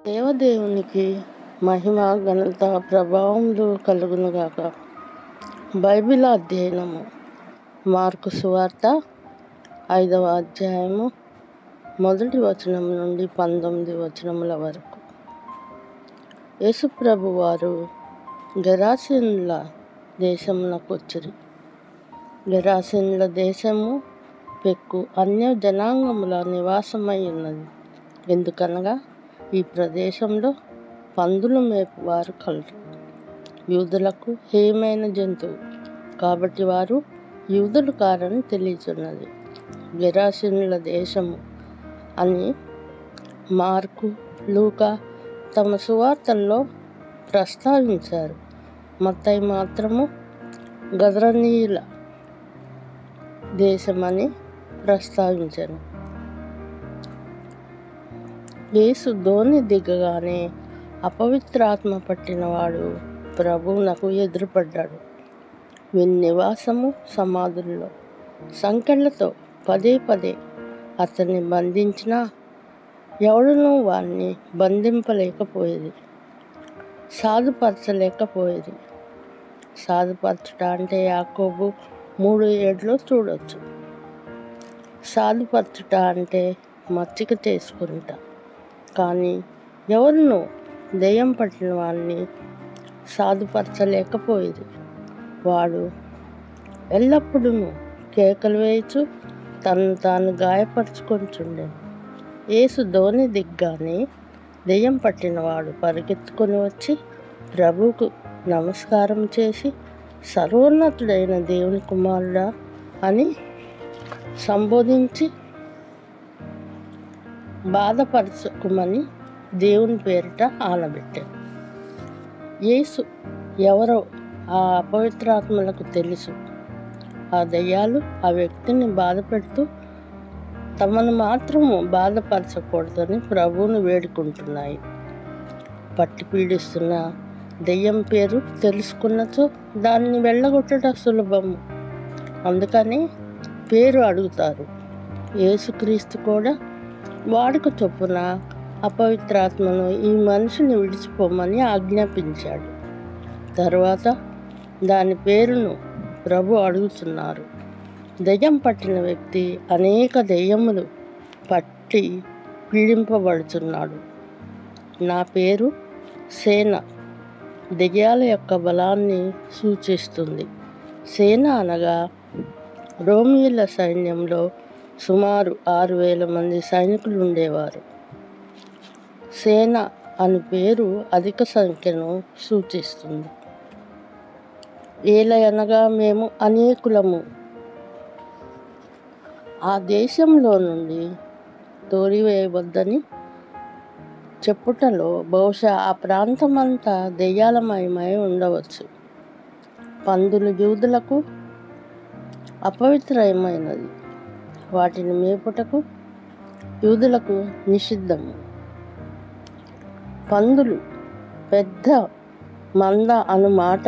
దేవదేవునికి మహిమ ఘనత ప్రభావములు కలుగునుగాక. బైబిల్ అధ్యయనము. మార్కు సువార్త 5వ అధ్యాయము 1 వచనం నుండి 19 వచనముల వరకు. యేసుప్రభు వారు గెరాసేనుల దేశమునకు వచ్చిరి. గెరాసేనుల దేశము పెక్కు అన్య జనాంగముల నివాసమై ఉన్నది. ఎందుకనగా ఈ ప్రదేశంలో పందులు మేపువారు కలరు. యూదులకు హేయమైన జంతువు కాబట్టి వారు యూదులు కారని తెలియచున్నది. గెరాసేనుల దేశము అని మార్కు, లూకా తమ సువార్తల్లో ప్రస్తావించారు. మత్తయి మాత్రము గదరనీయుల దేశమని ప్రస్తావించారు. యేసు దోణి దిగగానే అపవిత్రాత్మ పట్టినవాడు ప్రభువునకు ఎదురుపడ్డాడు. వీని నివాసము సమాధుల్లో. సంకెళ్లతో పదే అతన్ని బంధించినా ఎవడునూ వాణ్ణి బంధింపలేకపోయేది, సాధుపరచలేకపోయేది. సాధుపరచుట అంటే యాకోబు 3:7 చూడవచ్చు. సాధుపరచుట అంటే మచ్చిక చేసుకుంటా. కానీ ఎవరునూ దెయ్యం పట్టిన వాడిని సాధుపరచలేకపోయేది. వాడు ఎల్లప్పుడూ కేకలు వేయచు తనను తాను గాయపరుచుకొనుచుండెను. యేసు దోణి దిగ్గానే దెయ్యం పట్టినవాడు పరిగెత్తుకొని వచ్చి ప్రభువుకు నమస్కారం చేసి, సర్వోన్నతుడైన దేవుని కుమారుడా అని సంబోధించి, బాధపరచకుమని దేవుని పేరిట ఆనబెట్టాడు. యేసు ఎవరో ఆ అపవిత్రాత్మలకు తెలుసు. ఆ దయ్యాలు ఆ వ్యక్తిని బాధపెడుతూ తమను మాత్రము బాధపరచకూడదని ప్రభువును వేడుకుంటున్నాయి. పట్టి పీడిస్తున్న దెయ్యం పేరు తెలుసుకున్నచో దాన్ని వెళ్ళగొట్టట సులభము. అందుకని పేరు అడుగుతారు. యేసుక్రీస్తు కూడా వాడుక చొప్పున అపవిత్రాత్మను ఈ మనిషిని విడిచిపోమని ఆజ్ఞాపించాడు. తరువాత దాని పేరును ప్రభు అడుగుతున్నారు. దెయ్యం పట్టిన వ్యక్తి అనేక దెయ్యములు పట్టి పీడింపబడుతున్నాడు. నా పేరు సేన దెయ్యాల యొక్క బలాన్ని సూచిస్తుంది. సేన అనగా రోమియుల సైన్యంలో సుమారు 6,000 మంది సైనికులు ఉండేవారు. సేన అని పేరు అధిక సంఖ్యను సూచిస్తుంది. ఏలయనగా మేము అనేకులము ఆ దేశంలో నుండి తోలివేయవద్దని చెప్పుటలో బహుశా ఆ ప్రాంతమంతా దెయ్యాలమయమై ఉండవచ్చు. పందులు యూదులకు అపవిత్రమైనది. వాటిని మేపుటకు యూదులకు నిషిద్ధము. పందులు పెద్ద మంద అను మాట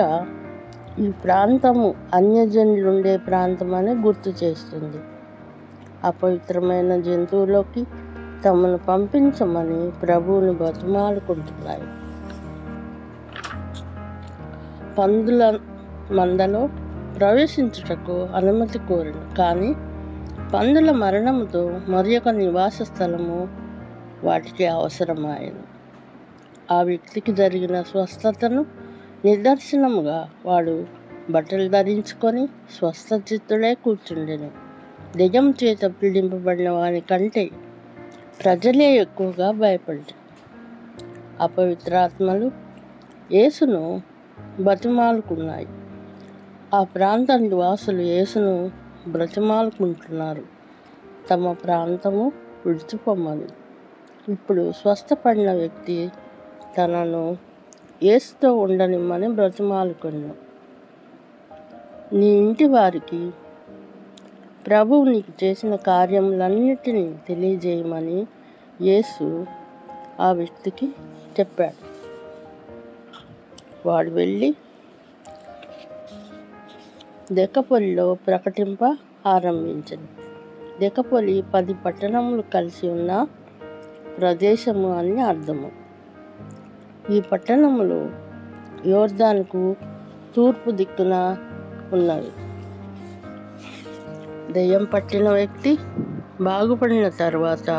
ఈ ప్రాంతము అన్యజనులుండే ప్రాంతమని గుర్తు చేస్తుంది. అపవిత్రమైన జంతువులోకి తమను పంపించమని ప్రభువుని బతిమాలుకుంటున్నాయి. పందుల మందలో ప్రవేశించుటకు అనుమతి కోరిన, కానీ పందుల మరణముతో మరి ఒక నివాస స్థలము వాటికి అవసరమాయను. ఆ వ్యక్తికి జరిగిన స్వస్థతను నిదర్శనముగా వాడు బట్టలు ధరించుకొని స్వస్థచిత్తుడై కూర్చుండెను. దెయ్యం చేత పీడింపబడిన వాని కంటే ప్రజలే ఎక్కువగా భయపడ్డారు. అపవిత్రాత్మలు యేసును బతిమాలుకున్నాయి. ఆ ప్రాంత నివాసులు యేసును బ్రతిమాలుకుంటున్నారు తమ ప్రాంతము విడిచిపోమని. ఇప్పుడు స్వస్థపడిన వ్యక్తి తనను యేసుతో ఉండనిమ్మని బ్రతిమాలుకున్నాడు. నీ ఇంటి వారికి ప్రభువు నీకు చేసిన కార్యములన్నిటినీ తెలియజేయమని యేసు ఆ వ్యక్తికి చెప్పాడు. వాడు వెళ్ళి దెకపొలిలో ప్రకటింప ఆరంభించను. దెకపొలి 10 పట్టణములు కలిసి ఉన్న ప్రదేశము అని అర్థము. ఈ పట్టణములు యోర్దానుకు తూర్పు దిక్కున ఉన్నవి. దెయ్యం పట్టిన వ్యక్తి బాగుపడిన తర్వాత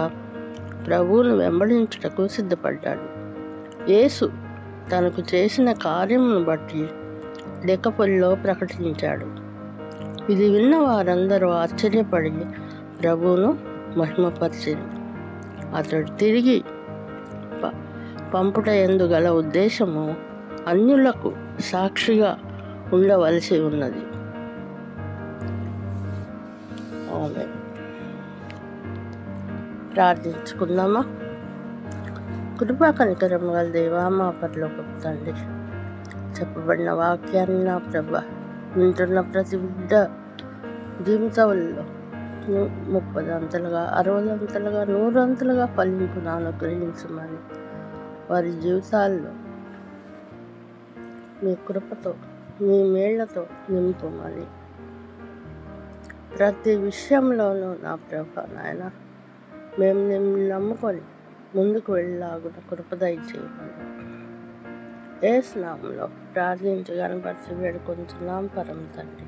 ప్రభువును వెంబడించుటకు సిద్ధపడ్డాడు. యేసు తనకు చేసిన కార్యమును బట్టి డెకపొలిలో ప్రకటించాడు. ఇది విన్న వారందరూ ఆశ్చర్యపడి ప్రభువును మహిమపరిచారు. అతడు తిరిగి పంపుట యందు గల ఉద్దేశము అన్యులకు సాక్షిగా ఉండవలసి ఉన్నది. ఆమేన్. ప్రార్థించుకుందామా. కృపా కనికరం గల దేవా, మా పరలోకపు తండ్రి, చెప్పబడిన వాక్యాన్ని నా ప్రభ వింటున్న ప్రతి బిడ్డ జీవితంలో 30 అంతలుగా 60 అంతలుగా 100 అంతలుగా ఫలింపును అనుగ్రహించమని, వారి జీవితాల్లో మీ కృపతో మీ మేళ్లతో నింపమని, ప్రతి విషయంలోనూ నా ప్రభ నాయన మేము నిన్ను నమ్ముకొని ముందుకు వెళ్ళలాగున కృప దయచేయమని యేసు నామములో ప్రార్థించి కనపరిచి వేడుకొంచున్నాం పరమ తండ్రి.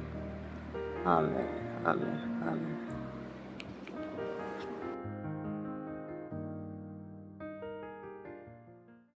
ఆమేన్, ఆమేన్, ఆమేన్.